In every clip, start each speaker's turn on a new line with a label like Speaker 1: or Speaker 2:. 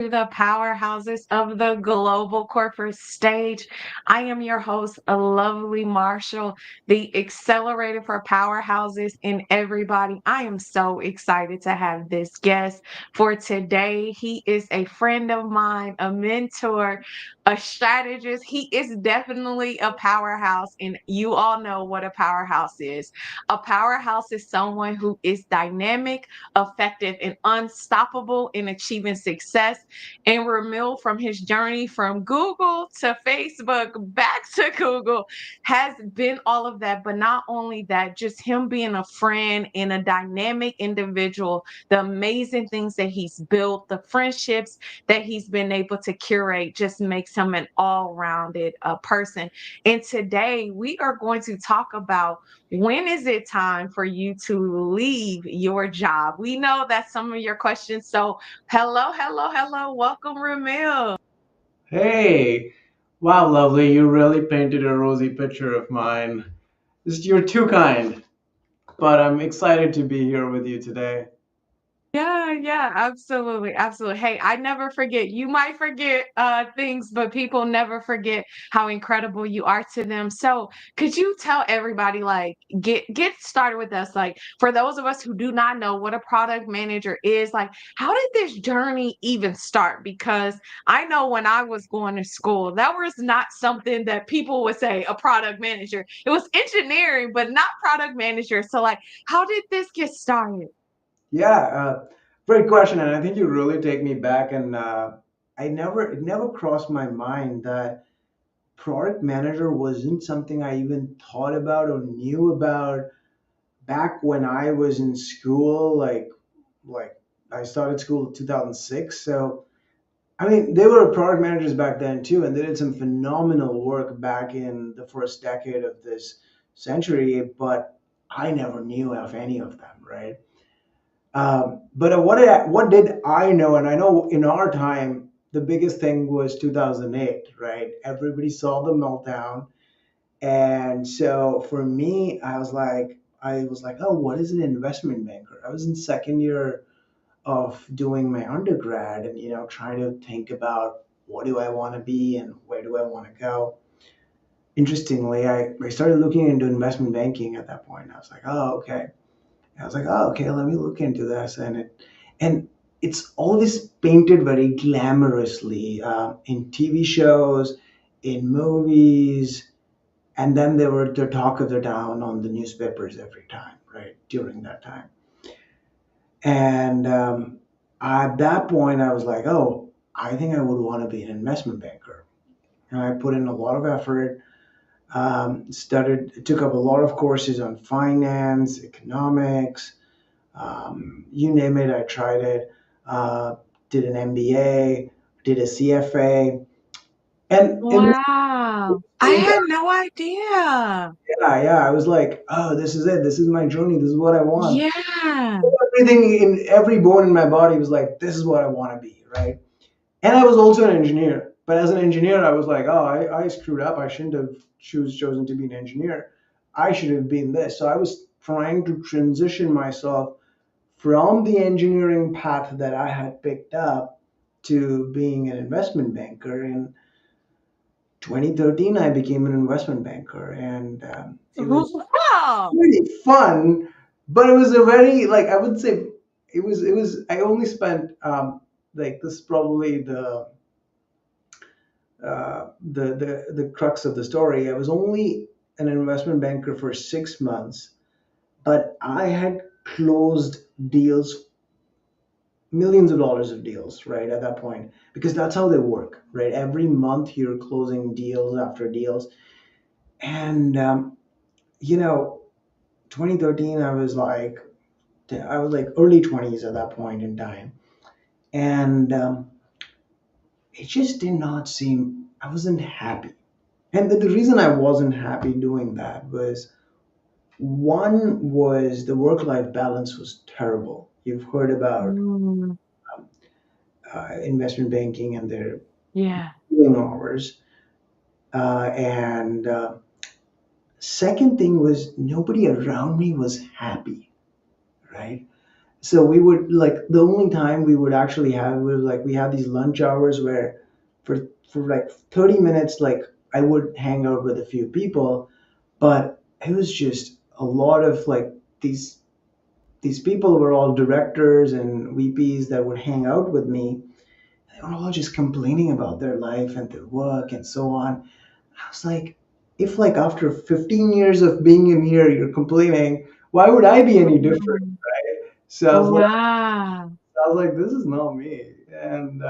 Speaker 1: To the powerhouses of the global corporate stage. I am your host, a lovely Marshall, the accelerator for powerhouses and everybody. I am so excited to have this guest for today. He is a friend of mine, a mentor, a strategist. He is definitely a powerhouse, and you all know what a powerhouse is. A powerhouse is someone who is dynamic, effective, and unstoppable in achieving success. And Ramil, from his journey from Google to Facebook, back to Google, has been all of that. But not only that, just him being a friend and a dynamic individual, the amazing things that he's built, the friendships that he's been able to curate just makes him an all rounded person. And today we are going to talk about when is it time for you to leave your job? We know that's some of your questions. So hello, hello, hello. Welcome, Ramil.
Speaker 2: Hey, wow, lovely. You really painted a rosy picture of mine. You're too kind, but I'm excited to be here with you today.
Speaker 1: Yeah, yeah, absolutely, absolutely. Hey, I never forget. You might forget things, but people never forget how incredible you are to them. So, could you tell everybody, like, get started with us, like, for those of us who do not know what a product manager is, like, how did this journey even start? Because I know when I was going to school, that was not something that people would say a product manager. It was engineering, but not product manager. So, like, how did this get started?
Speaker 2: Yeah, great question, and I think you really take me back. And it never crossed my mind that product manager wasn't something I even thought about or knew about back when I was in school. Like I started school in 2006, so I mean, they were product managers back then too, and they did some phenomenal work back in the first decade of this century. But I never knew of any of them, right? But what did I know? And I know in our time, the biggest thing was 2008, right? Everybody saw the meltdown, and so for me, I was like, oh, what is an investment banker? I was in second year of doing my undergrad and trying to think about what do I want to be and where do I want to go. Interestingly, I started looking into investment banking at that point. I was like, oh, okay. I was like, oh, okay, let me look into this. And it's always painted very glamorously in TV shows, in movies, and then they were the talk of the town on the newspapers every time, right? During that time. And at that point, I was like, oh, I think I would want to be an investment banker. And I put in a lot of effort, took up a lot of courses on finance, economics, you name it, I tried it. Uh, did an MBA, did a CFA. And in
Speaker 1: Wow. I
Speaker 2: the
Speaker 1: had no idea.
Speaker 2: yeah, I was like, oh, this is it. This is my journey. This is what I want.
Speaker 1: Yeah.
Speaker 2: Everything in every bone in my body was like, this is what I want to be, right? And I was also an engineer. But as an engineer, I was like, oh, I screwed up. I shouldn't have chosen to be an engineer. I should have been this. So I was trying to transition myself from the engineering path that I had picked up to being an investment banker. In 2013, I became an investment banker, and it was
Speaker 1: Wow.
Speaker 2: really fun. But it was a very, like, I would say, it was. I only spent like this is probably the crux of the story. I was only an investment banker for 6 months, but I had closed deals, millions of dollars of deals, right, at that point, because that's how they work, right? Every month you're closing deals after deals. And, you know, 2013, I was like early 20s at that point in time. And it just did not seem, I wasn't happy. And the reason I wasn't happy doing that was one was the work life balance was terrible. You've heard about
Speaker 1: Mm,
Speaker 2: investment banking and their
Speaker 1: yeah.
Speaker 2: billing hours. And second thing was nobody around me was happy, right? So we would like the only time we would actually have was like we had these lunch hours where for like 30 minutes like I would hang out with a few people, but it was just a lot of like these people were all directors and VPs that would hang out with me. They were all just complaining about their life and their work and so on. I was like, if like after 15 years of being in here you're complaining, why would I be any different,
Speaker 1: Mm.
Speaker 2: right? So
Speaker 1: Wow.
Speaker 2: I was like, this is not me. And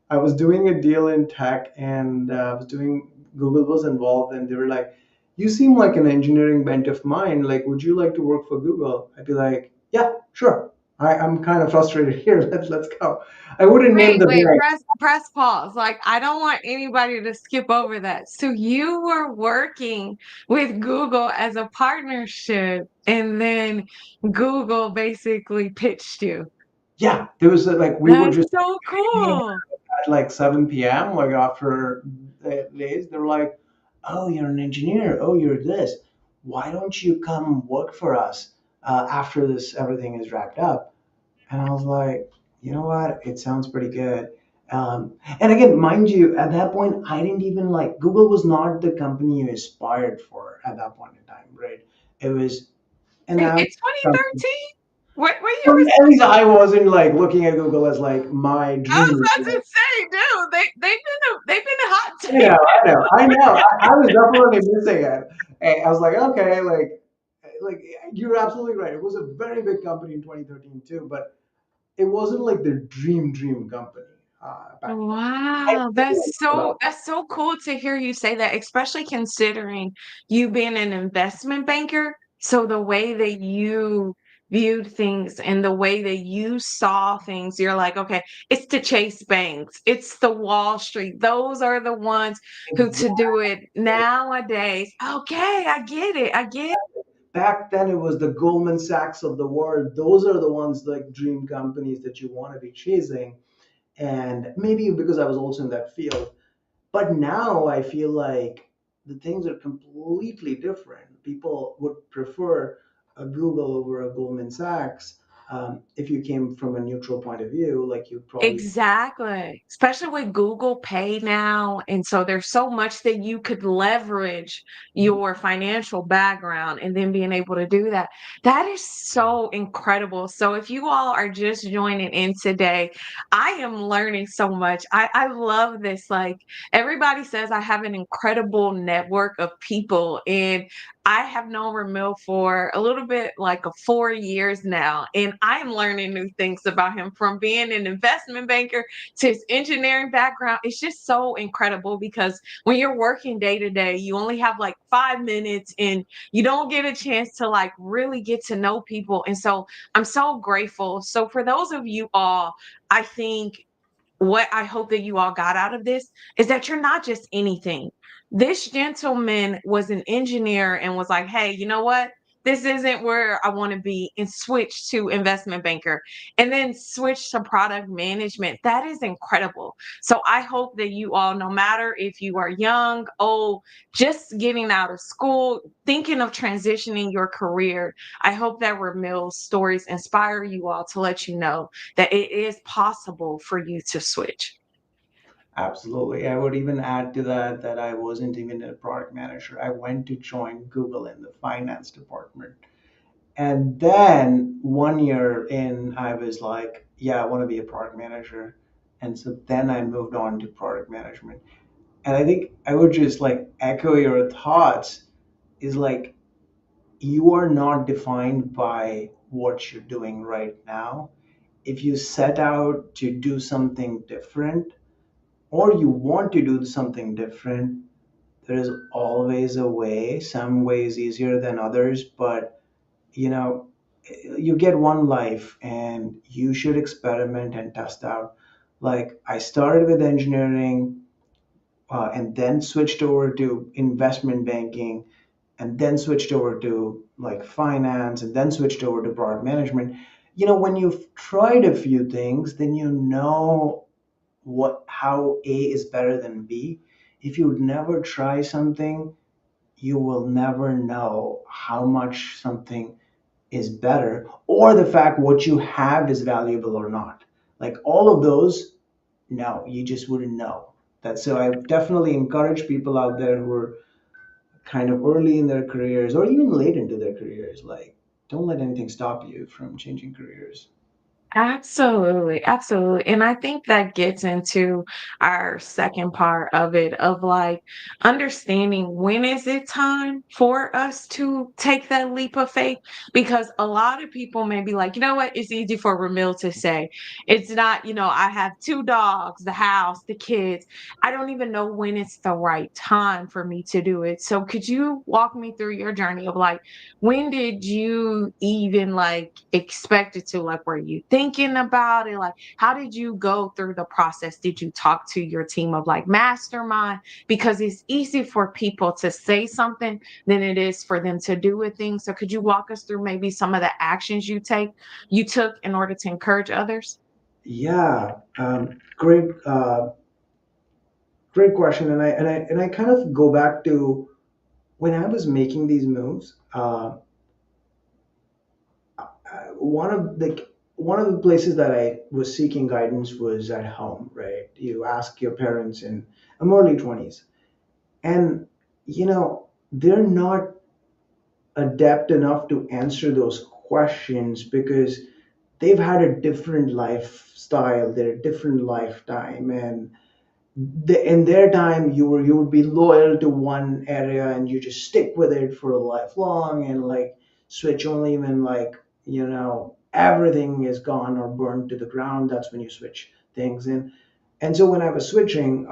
Speaker 2: I was doing a deal in tech, and I was doing Google was involved, and they were like, "You seem like an engineering bent of mine. Like, would you like to work for Google?" I'd be like, "Yeah, sure. I'm kind of frustrated here. Let's go." I wouldn't name
Speaker 1: Wait,
Speaker 2: the
Speaker 1: wait,
Speaker 2: bank.
Speaker 1: press pause. Like, I don't want anybody to skip over that. So you were working with Google as a partnership, and then Google basically pitched you.
Speaker 2: Yeah, there was like we were
Speaker 1: That's
Speaker 2: just
Speaker 1: so
Speaker 2: meeting
Speaker 1: cool.
Speaker 2: at like 7 p.m. like after the days. They were like, "Oh, you're an engineer. Oh, you're this. Why don't you come work for us after this everything is wrapped up?" And I was like, you know what? It sounds pretty good. And again, mind you, at that point, I didn't even like Google was not the company you aspired for at that point in time, right? It was an
Speaker 1: In
Speaker 2: average company.
Speaker 1: 2013? What year
Speaker 2: Well,
Speaker 1: was
Speaker 2: at least I wasn't like looking at Google as like my
Speaker 1: I was
Speaker 2: dream.
Speaker 1: about to say, dude, they've been a hot
Speaker 2: I know,
Speaker 1: take.
Speaker 2: I know. I was definitely missing it. And I was like, okay, like you're absolutely right. It was a very big company in 2013 too, but it wasn't like the dream company back then. I
Speaker 1: Wow,
Speaker 2: didn't know about.
Speaker 1: that's so cool to hear you say that, especially considering you being an investment banker. So the way that you viewed things and the way that you saw things, you're like, okay, it's the Chase banks, it's the Wall Street. Those are the ones who to
Speaker 2: Exactly.
Speaker 1: do it nowadays. Okay, I get it. I get
Speaker 2: Back then, it was the Goldman Sachs of the world. Those are the ones like dream companies that you want to be chasing. And maybe because I was also in that field. But now I feel like the things are completely different. People would prefer a Google over a Goldman Sachs. If you came from a neutral point of view, like you'd probably.
Speaker 1: Exactly. Especially with Google Pay now. And so there's so much that you could leverage your financial background and then being able to do that. That is so incredible. So if you all are just joining in today, I am learning so much. I love this. Like everybody says, I have an incredible network of people. And I have known Ramil for a little bit like 4 years now, and I'm learning new things about him from being an investment banker to his engineering background. It's just so incredible because when you're working day to day, you only have like 5 minutes and you don't get a chance to like really get to know people. And so I'm so grateful. So for those of you all, I think what I hope that you all got out of this is that you're not just anything. This gentleman was an engineer and was like, hey, you know what? This isn't where I want to be, and switch to investment banker and then switch to product management. That is incredible. So I hope that you all, no matter if you are young, old, just getting out of school, thinking of transitioning your career, I hope that Ramil's stories inspire you all to let you know that it is possible for you to switch.
Speaker 2: Absolutely. I would even add to that that I wasn't even a product manager. I went to join Google in the finance department. And then 1 year in, I was like, yeah, I want to be a product manager. And so then I moved on to product management. And I think I would just like echo your thoughts is like, you are not defined by what you're doing right now. If you set out to do something different or you want to do something different, there is always a way, some ways easier than others, but you know, you get one life and you should experiment and test out. Like I started with engineering and then switched over to investment banking and then switched over to like finance and then switched over to product management. You know, when you've tried a few things, then you know what how A is better than B. If you never try something, you will never know how much something is better, or the fact what you have is valuable or not. Like all of those, no, you just wouldn't know that. So I definitely encourage people out there who are kind of early in their careers or even late into their careers, like, don't let anything stop you from changing careers.
Speaker 1: Absolutely, absolutely. And I think that gets into our second part of it of like understanding when is it time for us to take that leap of faith? Because a lot of people may be like, you know what, it's easy for Ramil to say. It's not, I have two dogs, the house, the kids. I don't even know when it's the right time for me to do it. So could you walk me through your journey of like when did you even like expect it to? Like, were you thinking about it? Like, how did you go through the process? Did you talk to your team of like mastermind? Because it's easy for people to say something than it is for them to do a thing. So could you walk us through maybe some of the actions you took in order to encourage others?
Speaker 2: Yeah, great question. And I kind of go back to when I was making these moves. One of the places that I was seeking guidance was at home. Right, you ask your parents in I'm early 20s, and they're not adept enough to answer those questions because they've had a different lifestyle, they're a different lifetime, and in their time you would be loyal to one area and you just stick with it for a lifelong and like switch only when like everything is gone or burned to the ground. That's when you switch things in. And so when I was switching,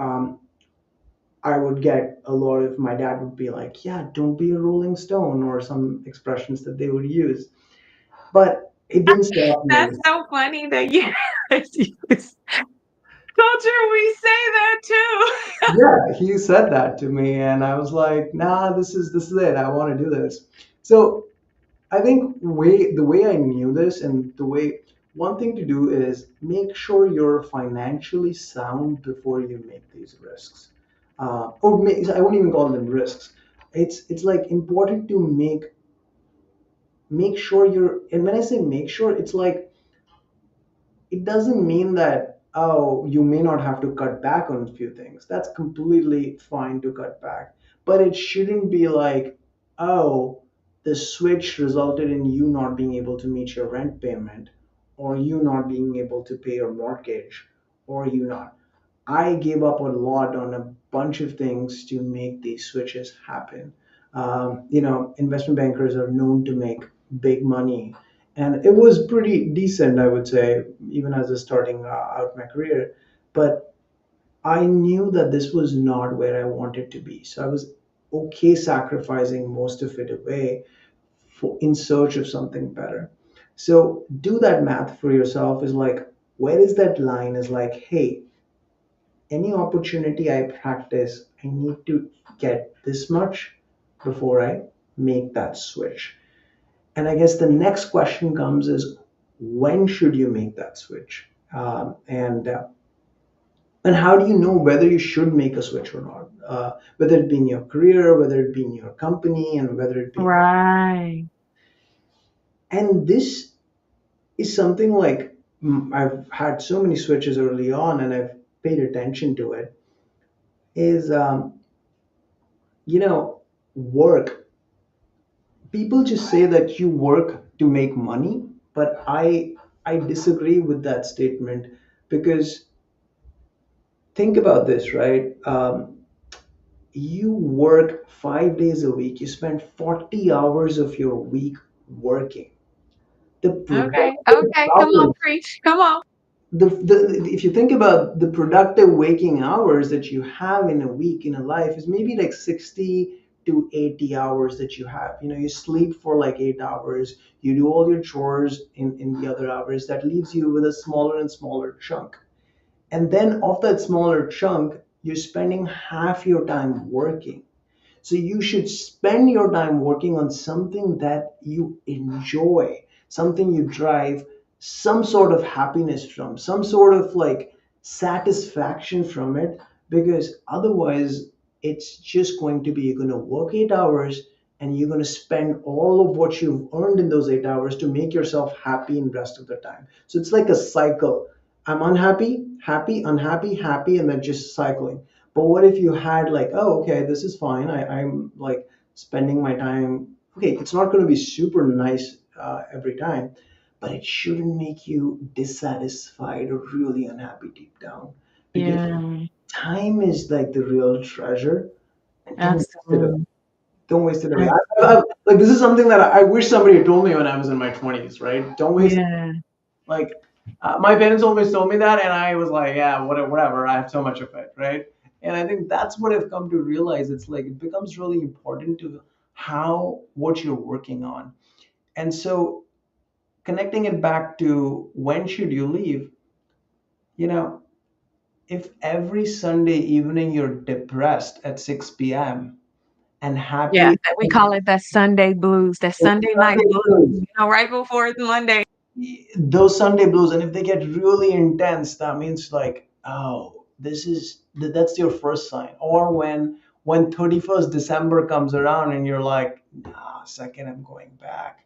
Speaker 2: I would get a lot of my dad would be like, yeah, don't be a rolling stone, or some expressions that they would use. But it didn't stop
Speaker 1: That's
Speaker 2: me.
Speaker 1: so funny that you use culture. We say that too.
Speaker 2: Yeah, he said that to me, and I was like, nah, this is it. I want to do this. So I think the way I knew this, and the way one thing to do is make sure you're financially sound before you make these risks. I wouldn't even call them risks. It's like important to make sure you're. And when I say make sure, it's like it doesn't mean that, oh, you may not have to cut back on a few things. That's completely fine to cut back, but it shouldn't be like, oh, the switch resulted in you not being able to meet your rent payment, or you not being able to pay your mortgage, or you not. I gave up a lot on a bunch of things to make these switches happen. Investment bankers are known to make big money, and it was pretty decent, I would say, even as a starting out my career. But I knew that this was not where I wanted to be, so I was okay sacrificing most of it away for in search of something better. So do that math for yourself. Is like, where is that line? Is like, hey, any opportunity I practice, I need to get this much before I make that switch. And I guess the next question comes is, when should you make that switch? And how do you know whether you should make a switch or not? Whether it be in your career, whether it be in your company, and whether it be.
Speaker 1: Right.
Speaker 2: And this is something like, I've had so many switches early on, and I've paid attention to it. Is work. People just say that you work to make money, but I disagree with that statement, because think about this, right? You work 5 days a week, you spend 40 hours of your week working. The
Speaker 1: Okay.
Speaker 2: productive
Speaker 1: Okay. Come on,
Speaker 2: hours,
Speaker 1: preach. Come on.
Speaker 2: if you think about the productive waking hours that you have in a week, in a life, is maybe like 60 to 80 hours that you have. You sleep for like 8 hours, you do all your chores in the other hours. That leaves you with a smaller and smaller chunk. And then of that smaller chunk, you're spending half your time working. So you should spend your time working on something that you enjoy, something you drive some sort of happiness from, some sort of like satisfaction from it, because otherwise it's just going to be, you're going to work 8 hours, and you're going to spend all of what you've earned in those 8 hours to make yourself happy in the rest of the time. So it's like a cycle. I'm unhappy, happy, unhappy, happy, and then just cycling. But what if you had like, oh, okay, this is fine. I'm like spending my time. Okay, it's not going to be super nice every time, but it shouldn't make you dissatisfied or really unhappy deep down, because
Speaker 1: Yeah,
Speaker 2: time is like the real treasure, and don't waste it away.
Speaker 1: absolutely.
Speaker 2: Don't waste it away.
Speaker 1: Absolutely.
Speaker 2: Like this is something that I wish somebody had told me when I was in my 20s, right? Don't waste,
Speaker 1: Yeah,
Speaker 2: like, my parents always told me that, and I was like, yeah, whatever, whatever. I have so much of it, right? And I think that's what I've come to realize. It's like it becomes really important to how what you're working on. And so connecting it back to when should you leave, you know, if every Sunday evening you're depressed at 6 p.m. and
Speaker 1: yeah,
Speaker 2: happy,
Speaker 1: that we call it that Sunday blues, that
Speaker 2: it's
Speaker 1: Sunday night
Speaker 2: Sunday
Speaker 1: blues,
Speaker 2: blues.
Speaker 1: right before it's Monday.
Speaker 2: Those Sunday blues, and if they get really intense, that means like, oh, that's your first sign. Or when 31st December comes around and you're like, nah, second, I'm going back.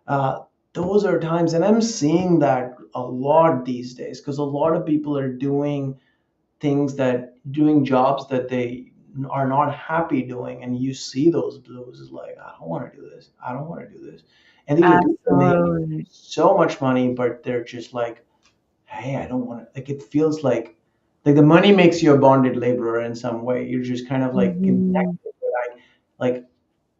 Speaker 2: Uh, those are times, and I'm seeing that a lot these days because a lot of people are doing jobs that they are not happy doing, and you see those blues is like, I don't want to do this, I don't want to do this. And these are people making
Speaker 1: Absolutely.
Speaker 2: so much money, but they're just like, hey, I don't want to, like, it feels like the money makes you a bonded laborer in some way. You're just kind of like
Speaker 1: Mhm.
Speaker 2: connected, but like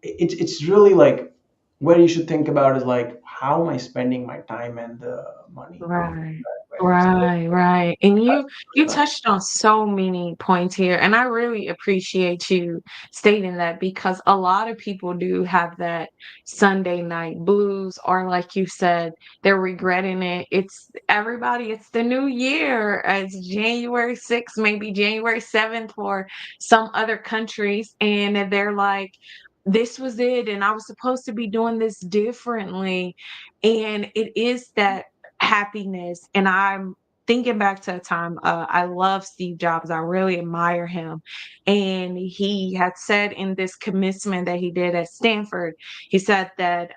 Speaker 2: it's really like what you should think about is like, how am I spending my time and the money in
Speaker 1: Right.
Speaker 2: that way. So
Speaker 1: Right, right. And
Speaker 2: that's
Speaker 1: you
Speaker 2: the first
Speaker 1: touched on so many points here, and I really appreciate you stating that because a lot of people do have that Sunday night blues, or like you said, they're regretting it. It's everybody, it's the new year. It's January 6th, maybe January 7th for some other countries, and they're like, this was it, and I was supposed to be doing this differently. And it is that happiness. And I'm thinking back to a time, I love Steve Jobs. I really admire him. And he had said in this commencement that he did at Stanford, he said that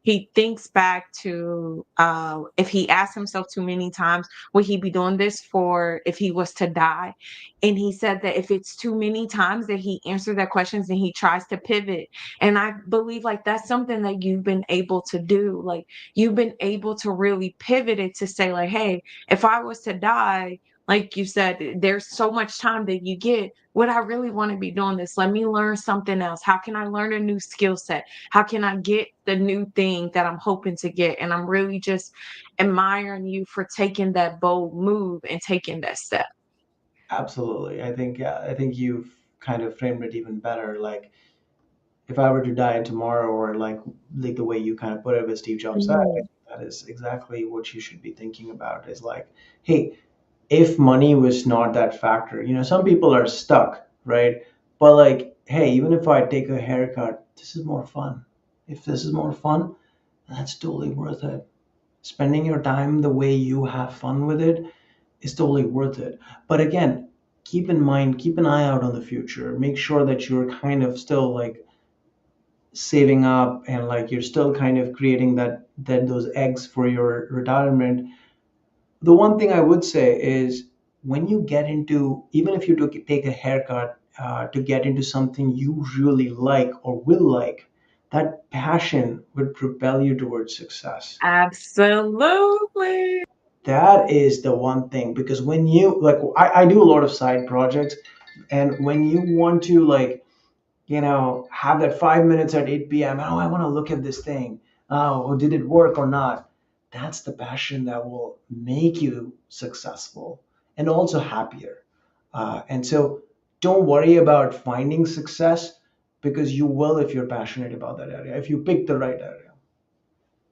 Speaker 1: he thinks back to if he asked himself too many times, would he be doing this for if he was to die? And he said that if it's too many times that he answered that questions, then he tries to pivot. And I believe like that's something that you've been able to do. Like you've been able to really pivot it to say like, hey, if I was to die, like you said, there's so much time that you get. Would I really want to be doing this? Let me learn something else. How can I learn a new skill set? How can I get the new thing that I'm hoping to get? And I'm really just admiring you for taking that bold move and taking that step.
Speaker 2: Absolutely. I think, yeah, I think you've kind of framed it even better. Like, if I were to die tomorrow, or like the way you kind of put it with Steve Jobs said, I
Speaker 1: Mhm.
Speaker 2: think that is exactly what you should be thinking about. Is like, hey, if money was not that factor, some people are stuck, right? But like, hey, even if I take a haircut, this is more fun. If this is more fun, that's totally worth it. Spending your time the way you have fun with it is totally worth it. But again, keep in mind, keep an eye out on the future. Make sure that you're kind of still like saving up, and like you're still kind of creating that those eggs for your retirement. The one thing I would say is, when you get into, even if you take a haircut to get into something you really like or will like, that passion would propel you towards success.
Speaker 1: Absolutely.
Speaker 2: That is the one thing, because when you like, I do a lot of side projects, and when you want to like, have that 5 minutes at 8 p.m. Oh, I want to look at this thing. Oh, did it work or not? That's the passion that will make you successful and also happier. And so don't worry about finding success, because you will if you're passionate about that area, if you pick the right area.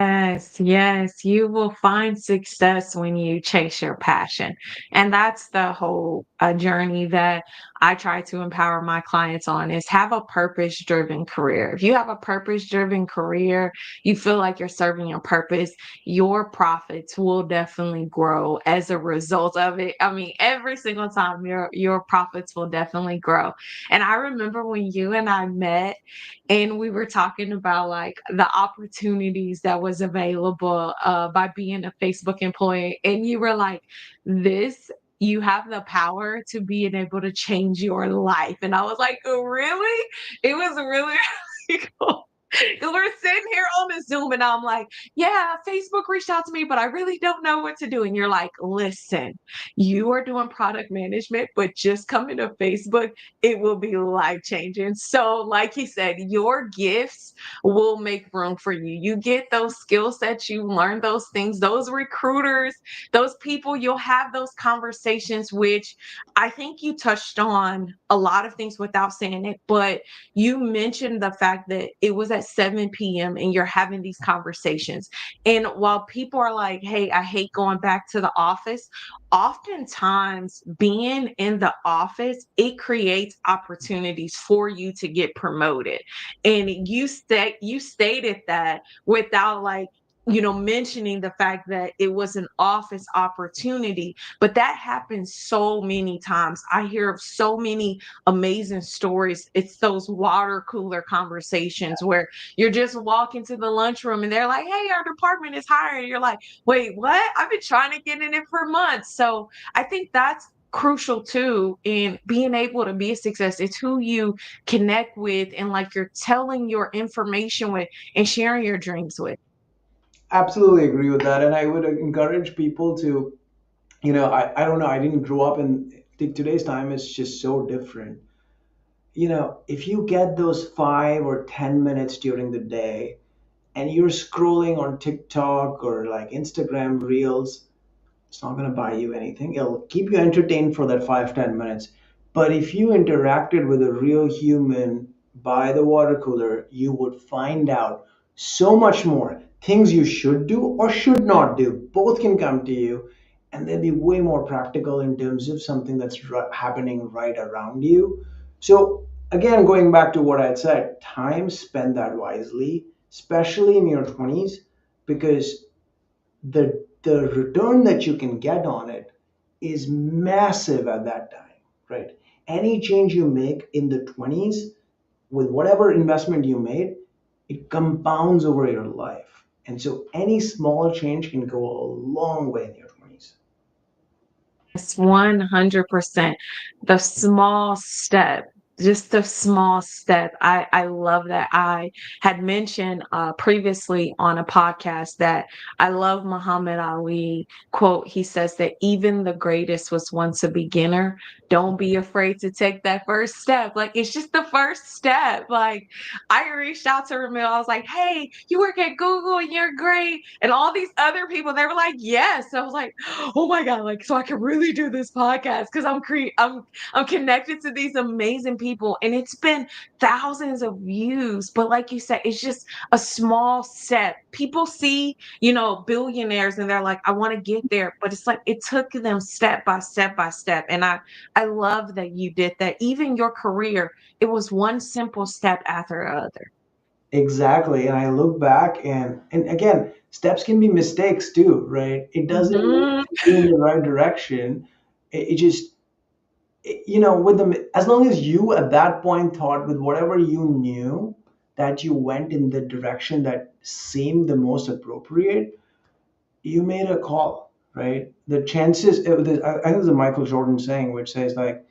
Speaker 1: Yes, yes, you will find success when you chase your passion. And that's the whole journey that I try to empower my clients on is have a purpose-driven career. If you have a purpose-driven career, you feel like you're serving your purpose, your profits will definitely grow as a result of it. I mean, every single time your profits will definitely grow. And I remember when you and I met and we were talking about like the opportunities that was available by being a Facebook employee, and you were like, "This, you have the power to being able to change your life," and I was like, "Oh, really?" It was really, really cool. Because we're sitting here on the Zoom, and I'm like, "Yeah, Facebook reached out to me, but I really don't know what to do." And you're like, "Listen, you are doing product management, but just coming to Facebook it will be life changing." So, like he said, your gifts will make room for you. You get those skill sets, you learn those things, those recruiters, those people, you'll have those conversations, which I think you touched on a lot of things without saying it, but you mentioned the fact that it was at 7 p.m. and you're having these conversations. And while people are like, hey, I hate going back to the office, oftentimes being in the office it creates opportunities for you to get promoted, and you stated that without like mentioning the fact that it was an office opportunity, but that happens so many times. I hear of so many amazing stories. It's those water cooler conversations where you're just walking to the lunchroom and they're like, hey, our department is hiring. You're like, wait, what? I've been trying to get in it for months. So I think that's crucial too in being able to be a success. It's who you connect with and like you're telling your information with and sharing your dreams with.
Speaker 2: Absolutely agree with that, and I would encourage people to, I don't know, I didn't grow up in today's time is just so different. If you get those 5 or 10 minutes during the day and you're scrolling on TikTok or like Instagram Reels, it's not going to buy you anything. It'll keep you entertained for that 5, 10 minutes. But if you interacted with a real human by the water cooler, you would find out so much more things you should do or should not do. Both can come to you, and they'll be way more practical in terms of something that's happening right around you. So, again, going back to what I'd said, time spend that wisely, especially in your 20s, because the return that you can get on it is massive at that time, right? Any change you make in the 20s with whatever investment you made, it compounds over your life. And so any small change can go a long way in your 20s.
Speaker 1: It's 100%. The small step, just the small step. I love that. I had mentioned previously on a podcast that I love Muhammad Ali quote. He says that even the greatest was once a beginner. Don't be afraid to take that first step. Like it's just the first step. Like I reached out to Ramil. I was like, hey, you work at Google and you're great. And all these other people, they were like, yes. I was like, oh my God, like so I can really do this podcast because I'm connected to these amazing people. And it's been thousands of views. But like you said, it's just a small step. People see, billionaires and they're like, I want to get there. But it's like it took them step by step by step. And I love that you did that. Even your career, it was one simple step after another.
Speaker 2: Exactly. And I look back and again, steps can be mistakes too, right? It doesn't mean
Speaker 1: Mhm.
Speaker 2: you're in the right direction. It just with the as long as you at that point thought with whatever you knew that you went in the direction that seemed the most appropriate, you made a call, right? The chances I think there's a Michael Jordan saying which says like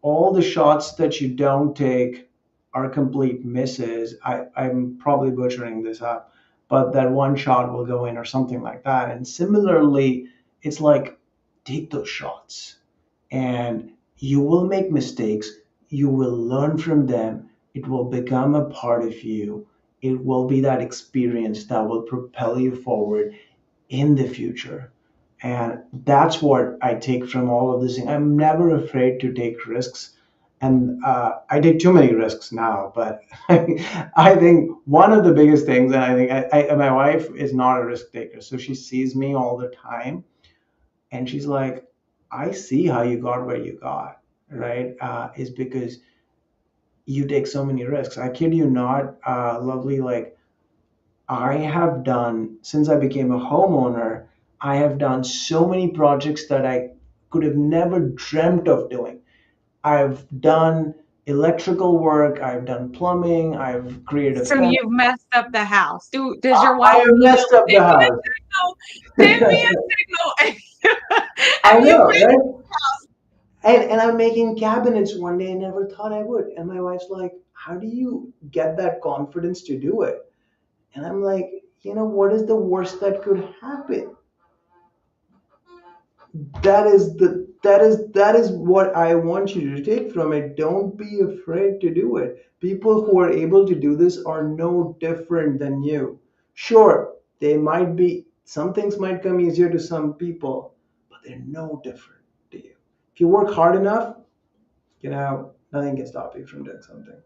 Speaker 2: all the shots that you don't take are complete misses. I'm probably butchering this up, but that one shot will go in or something like that. And similarly, it's like take those shots and you will make mistakes. You will learn from them. It will become a part of you. It will be that experience that will propel you forward in the future. And that's what I take from all of this. I'm never afraid to take risks. And I take too many risks now. But I think one of the biggest things, and I think my wife is not a risk taker, so she sees me all the time, and she's like, "I see how you got where you got, right? Is because you take so many risks. I kid you not, lovely. Like I have done since I became a homeowner, I have done so many projects that I could have never dreamt of doing. I've done electrical work, I've done plumbing, I've created a
Speaker 1: So
Speaker 2: fence.
Speaker 1: you've messed up the house. Does your
Speaker 2: I
Speaker 1: wife,
Speaker 2: have messed up the
Speaker 1: send me a
Speaker 2: house.
Speaker 1: signal? Send me a signal.
Speaker 2: I
Speaker 1: Have you
Speaker 2: know,
Speaker 1: messed
Speaker 2: right? And I'm making cabinets one day I never thought I would. And my wife's like, "How do you get that confidence to do it?" And I'm like, what is the worst that could happen? That is what I want you to take from it. Don't be afraid to do it. People who are able to do this are no different than you. Sure, they might be some things might come easier to some people, but they're no different to you. If you work hard enough, nothing can stop you from doing something.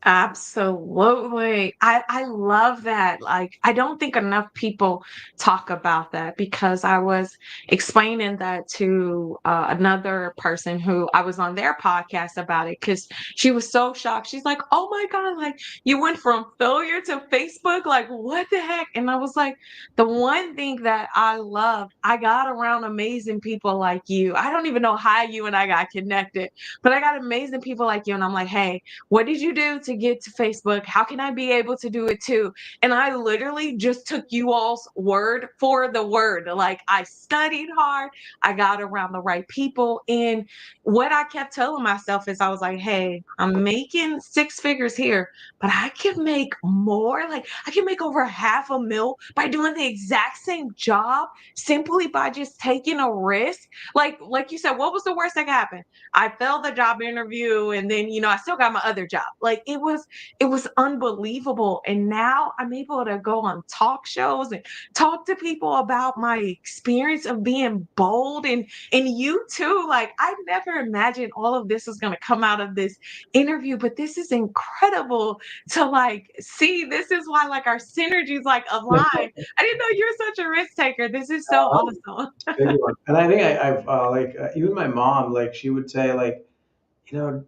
Speaker 1: Absolutely. I love that. Like, I don't think enough people talk about that because I was explaining that to another person who I was on their podcast about it because she was so shocked. She's like, "Oh my God, like you went from failure to Facebook? Like, what the heck?" And I was like, the one thing that I love, I got around amazing people like you. I don't even know how you and I got connected, but I got amazing people like you. And I'm like, hey, what did you do to get to Facebook? How can I be able to do it too? And I literally just took you all's word for the word. Like I studied hard, I got around the right people. And what I kept telling myself is I was like, hey, I'm making six figures here, but I can make more. Like I can make over half a mil by doing the exact same job simply by just taking a risk. Like you said, what was the worst that could happen? I failed the job interview and then, I still got my other job. Like it was unbelievable. And now I'm able to go on talk shows and talk to people about my experience of being bold and you too. Like I never imagined all of this was gonna come out of this interview, but this is incredible to like see. This is why like our synergies like align. I didn't know you're such a risk taker. This is so awesome.
Speaker 2: Big one. And I think I've even my mom, like she would say, like,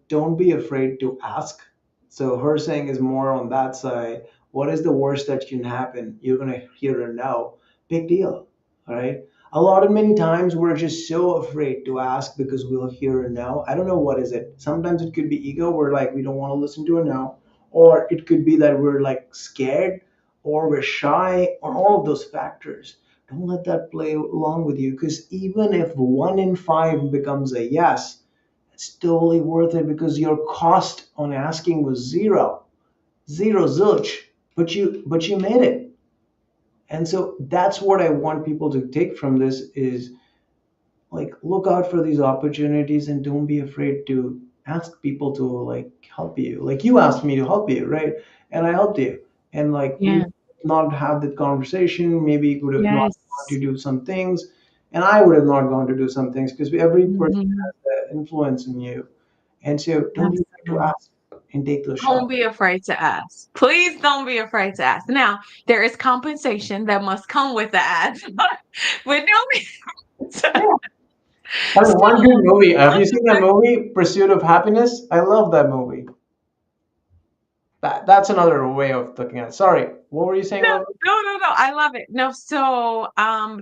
Speaker 2: don't be afraid to ask. So her saying is more on that side. What is the worst that can happen? You're gonna hear a no. Big deal. All right. A lot of many times we're just so afraid to ask because we'll hear a no. I don't know what is it. Sometimes it could be ego. We're like we don't want to listen to a no, or it could be that we're like scared, or we're shy, or all of those factors. Don't let that play along with you because even if 1 in 5 becomes a yes, it's totally worth it because your cost on asking was zero, zero zilch, but you made it. And so that's what I want people to take from this is like look out for these opportunities and don't be afraid to ask people to like help you. Like you asked me to help you, right? And I helped you. And like we
Speaker 1: Yeah.
Speaker 2: not have that conversation, maybe you could have not gone
Speaker 1: Yes.
Speaker 2: to do some things, and I would have not gone to do some things because every person
Speaker 1: Mhm.
Speaker 2: has an influence in you. And so don't be afraid to
Speaker 1: Absolutely.
Speaker 2: ask and take those
Speaker 1: Don't
Speaker 2: shots.
Speaker 1: be afraid to ask. Please don't be afraid to ask. Now, there is compensation that must come with the ask, but don't be
Speaker 2: Yeah.
Speaker 1: so
Speaker 2: I mean, one good movie. Have you seen that
Speaker 1: another
Speaker 2: movie, Pursuit of Happiness? I love that movie. That's another way of looking at it. Sorry, what were you saying,
Speaker 1: no,
Speaker 2: love?
Speaker 1: no. I love it. No, so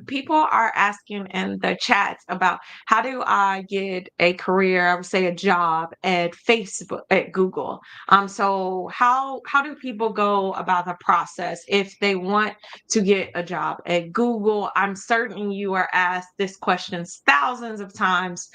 Speaker 1: people are asking in the chats about how do I get a career, I would say a job at Facebook, at Google. So how do people go about the process if they want to get a job at Google? I'm certain you are asked this questions thousands of times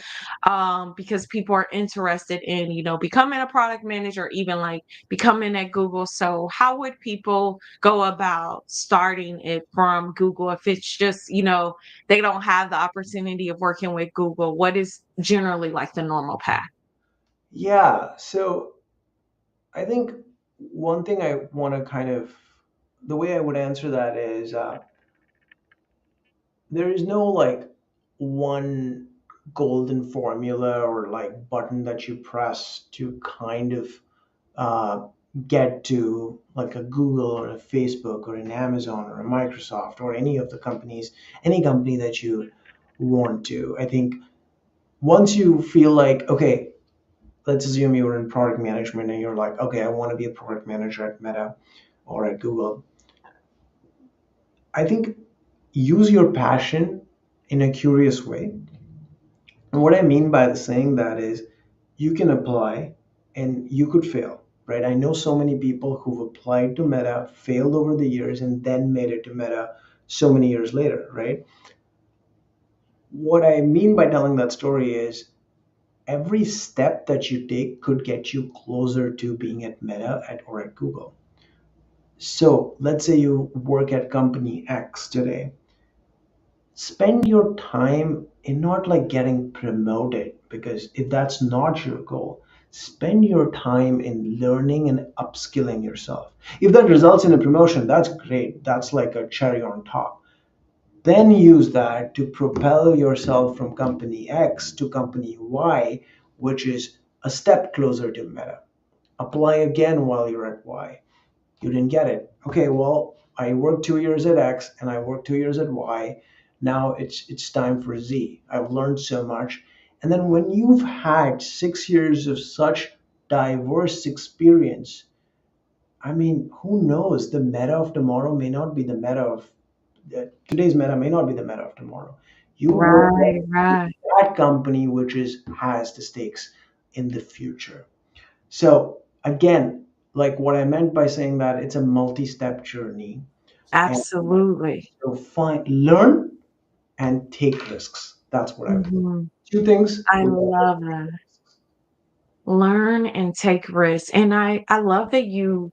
Speaker 1: because people are interested in, becoming a product manager, even like becoming at Google. So how would people go about starting it from Google if it's just, they don't have the opportunity of working with Google? What is generally like the normal path?
Speaker 2: Yeah, so I think one thing I want to kind of, the way I would answer that is there is no like one. golden formula or like button that you press to kind of uh, get to like a Google or a Facebook or an Amazon or a Microsoft or any of the companies, any company that you want to. I think once you feel like, okay, let's assume you were in product management and you're like, okay, I want to be a product manager at Meta or at Google. I think use your passion in a curious way. And what I mean by the saying that is you can apply and you could fail, right? I know so many people who've applied to Meta, failed over the years, and then made it to Meta so many years later, right? What I mean by telling that story is every step that you take could get you closer to being at Meta or at Google. So let's say you work at company X today. Spend your time in not like getting promoted, because if that's not your goal, spend your time in learning and upskilling yourself. If that results in a promotion, that's great. That's like a cherry on top. Then use that to propel yourself from company X to company Y, which is a step closer to Meta. Apply again while you're at Y. You didn't get it. Okay, well, I worked 2 years at X and I worked 2 years at Y. Now it's time for Z. I've learned so much. And then when you've had 6 years of such diverse experience, I mean, who knows? The Meta of tomorrow may not be the Meta of today's Meta may not be the Meta of tomorrow. You will
Speaker 1: Right,
Speaker 2: get
Speaker 1: right.
Speaker 2: that company which is has the stakes in the future. So again, like what I meant by saying that it's a multi-step journey, and
Speaker 1: Absolutely.
Speaker 2: so find, learn, and take risks. That's what I would.
Speaker 1: Mhm.
Speaker 2: Two things.
Speaker 1: I love that. Learn and take risks. And I love that you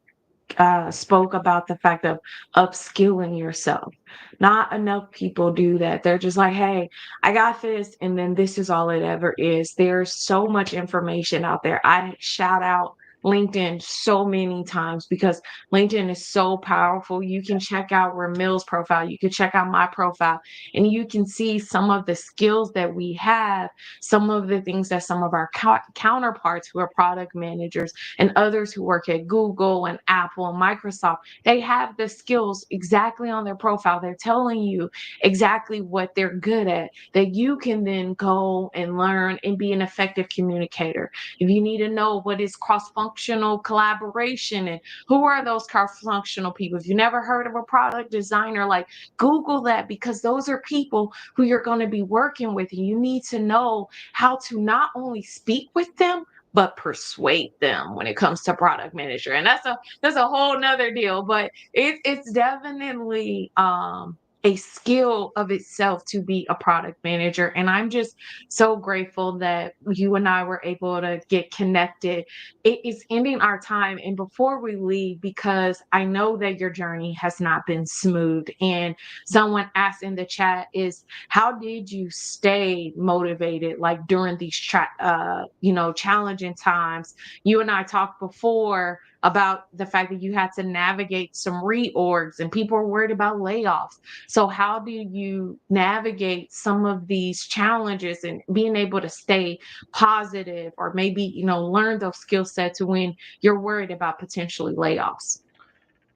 Speaker 1: spoke about the fact of upskilling yourself. Not enough people do that. They're just like, hey, I got this, and then this is all it ever is. There's so much information out there. I shout out LinkedIn so many times because LinkedIn is so powerful. You can check out Ramil's profile, you can check out my profile, and you can see some of the skills that we have, some of the things that some of our counterparts who are product managers and others who work at Google and Apple and Microsoft, they have the skills exactly on their profile. They're telling you exactly what they're good at, that you can then go and learn and be an effective communicator. If you need to know what is cross functional collaboration and who are those cross functional people, if you never heard of a product designer, like Google that, because those are people who you're going to be working with. And you need to know how to not only speak with them, but persuade them when it comes to product manager. And that's a whole nother deal. But it's definitely a skill of itself to be a product manager. And I'm just so grateful that you and I were able to get connected. It is ending our time. And before we leave, because I know that your journey has not been smooth, and someone asked in the chat is, how did you stay motivated like during these challenging times? You and I talked before about the fact that you had to navigate some reorgs and people were worried about layoffs. So how do you navigate some of these challenges and being able to stay positive, or maybe learn those skill sets when you're worried about potentially layoffs?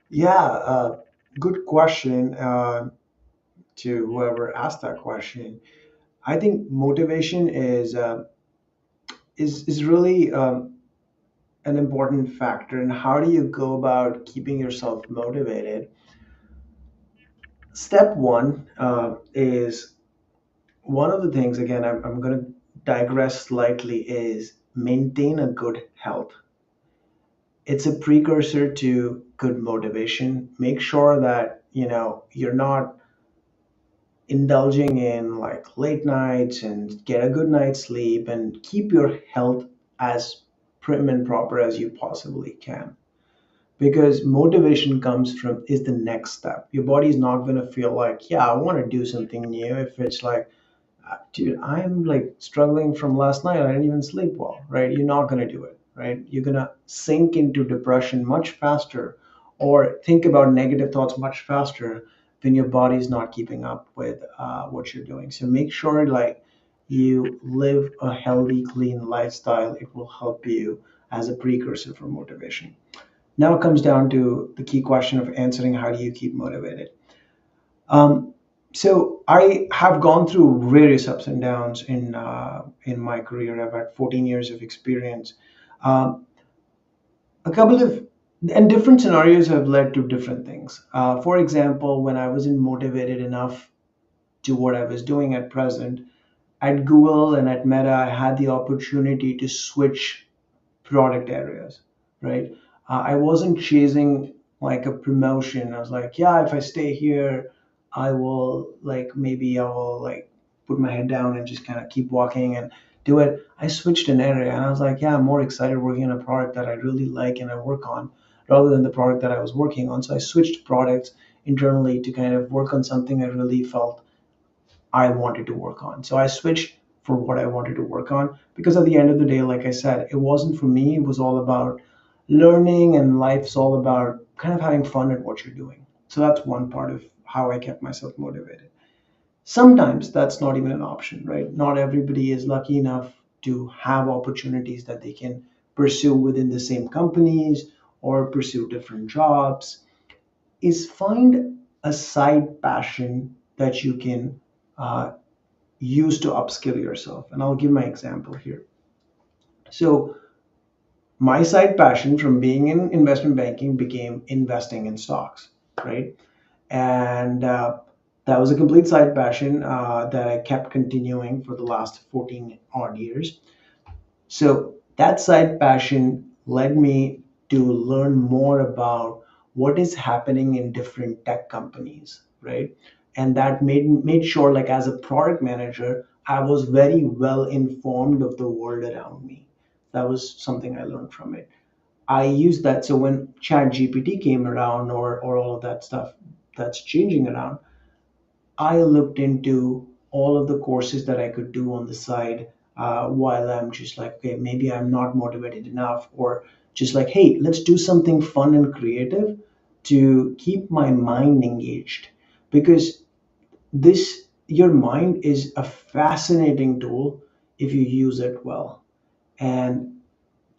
Speaker 2: Yeah, good question to whoever asked that question. I think motivation is really an important factor. And how do you go about keeping yourself motivated? Step one is one of the things. Again, I'm going to digress slightly. Is maintain a good health. It's a precursor to good motivation. Make sure that you're not indulging in like late nights, and get a good night's sleep and keep your health as prim and proper as you possibly can, because motivation comes from is the next step. Your body's not going to feel like, yeah, I want to do something new if it's like, dude, I'm like struggling from last night. I didn't even sleep well, right? You're not going to do it, right? You're going to sink into depression much faster, or think about negative thoughts much faster when your body's not keeping up with what you're doing. So make sure, like, you live a healthy, clean lifestyle, it will help you as a precursor for motivation. Now it comes down to the key question of answering how do you keep motivated? Um, so I have gone through various ups and downs in my career. I've had 14 years of experience. Um, a couple of and different scenarios have led to different things. For example, when I wasn't motivated enough to what I was doing at present, at Google and at Meta, I had the opportunity to switch product areas, right? I wasn't chasing like a promotion. I was like, yeah, if I stay here, I will like maybe I will like put my head down and just kind of keep walking and do it. I switched an area and I was like, yeah, I'm more excited working on a product that I really like and I work on rather than the product that I was working on. So I switched products internally to kind of work on something I really felt I wanted to work on. So I switched for what I wanted to work on because at the end of the day, like I said, it wasn't for me. It was all about learning, and life's all about kind of having fun at what you're doing. So that's one part of how I kept myself motivated. Sometimes that's not even an option, right? Not everybody is lucky enough to have opportunities that they can pursue within the same companies or pursue different jobs. Is find a side passion that you can uh, use to upskill yourself. And I'll give my example here. So, my side passion from being in investment banking became investing in stocks, right? And that was a complete side passion that I kept continuing for the last 14 odd years. So that side passion led me to learn more about what is happening in different tech companies, right? And that made sure, like as a product manager, I was very well informed of the world around me. That was something I learned from it. I used that. So when Chat GPT came around, or all of that stuff that's changing around, I looked into all of the courses that I could do on the side while I'm just like, okay, maybe I'm not motivated enough, or just like, hey, let's do something fun and creative to keep my mind engaged. Because your mind is a fascinating tool if you use it well. And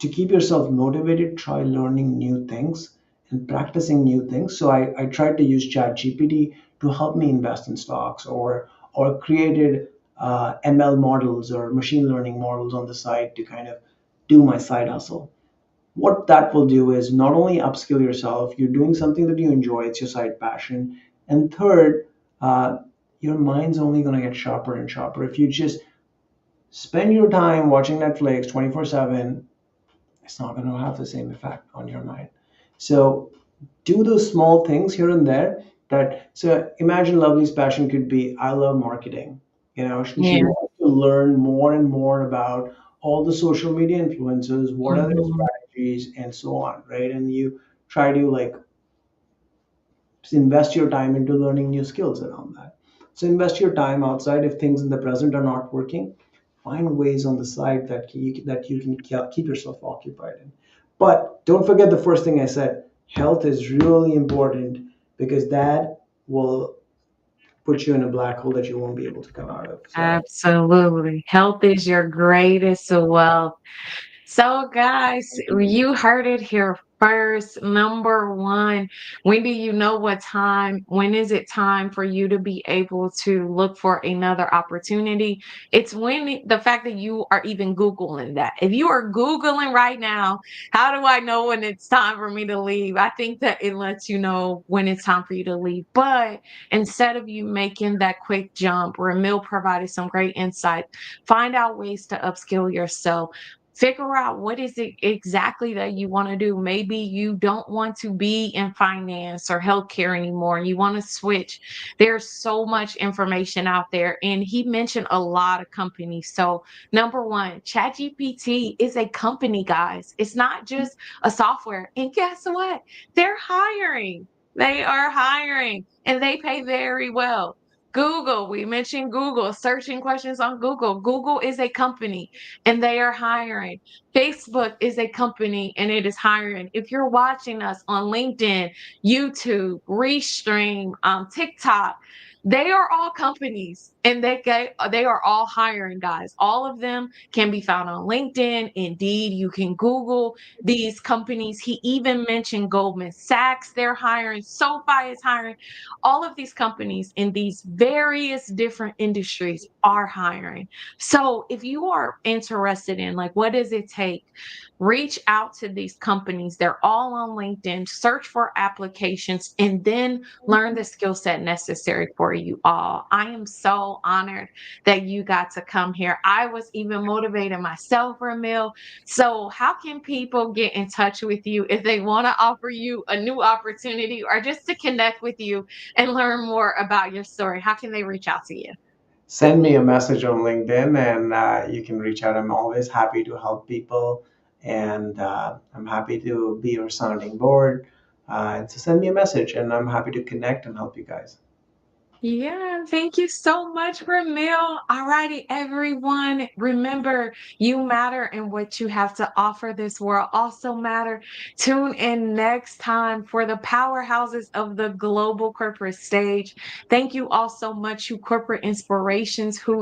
Speaker 2: to keep yourself motivated, try learning new things and practicing new things. So I tried to use Chat GPT to help me invest in stocks, or created ML models or machine learning models on the side to kind of do my side hustle. What that will do is not only upskill yourself, you're doing something that you enjoy, it's your side passion. And third, uh, your mind's only going to get sharper and sharper. If you just spend your time watching Netflix 24/7, it's not going to have the same effect on your mind. So do those small things here and there. That so imagine Lovely's passion could be I love marketing. She
Speaker 1: Yeah.
Speaker 2: wants to learn more and more about all the social media influencers, what are their
Speaker 1: Mhm.
Speaker 2: strategies, and so on, right? And you try to like invest your time into learning new skills around that. So invest your time outside if things in the present are not working. Find ways on the side that you can keep yourself occupied in. But don't forget the first thing I said. Health is really important because that will put you in a black hole that you won't be able to come out of. So
Speaker 1: Absolutely. Health is your greatest wealth. So, guys, you heard it here first. Number one, when do you know what time? When is it time for you to be able to look for another opportunity? It's when the fact that you are even Googling that. If you are Googling right now, how do I know when it's time for me to leave? I think that it lets you know when it's time for you to leave. But instead of you making that quick jump, Ramil provided some great insight. Find out ways to upskill yourself. Figure out what is it exactly that you want to do. Maybe you don't want to be in finance or healthcare anymore. You want to switch. There's so much information out there. And he mentioned a lot of companies. So, number one, ChatGPT is a company, guys. It's not just a software. And guess what? They're hiring. They are hiring and they pay very well. Google, we mentioned Google, searching questions on Google. Google is a company and they are hiring. Facebook is a company and it is hiring. If you're watching us on LinkedIn, YouTube, Restream, TikTok, they are all companies and they are all hiring, guys. All of them can be found on LinkedIn, Indeed. You can Google these companies. He even mentioned Goldman Sachs, they're hiring, SoFi is hiring. All of these companies in these various different industries are hiring. So if you are interested in, like, what does it take? Reach out to these companies. They're all on LinkedIn. Search for applications and then learn the skill set necessary for you all. I am so honored that you got to come here. I was even motivated myself, Ramil. So, how can people get in touch with you if they want to offer you a new opportunity or just to connect with you and learn more about your story? How can they reach out to you?
Speaker 2: Send me a message on LinkedIn and you can reach out. I'm always happy to help people and I'm happy to be your sounding board. So send me a message and I'm happy to connect and help you guys.
Speaker 1: Yeah, thank you so much, Ramil. All righty, everyone. Remember, you matter and what you have to offer this world also matter. Tune in next time for the powerhouses of the global corporate stage. Thank you all so much, you corporate inspirations who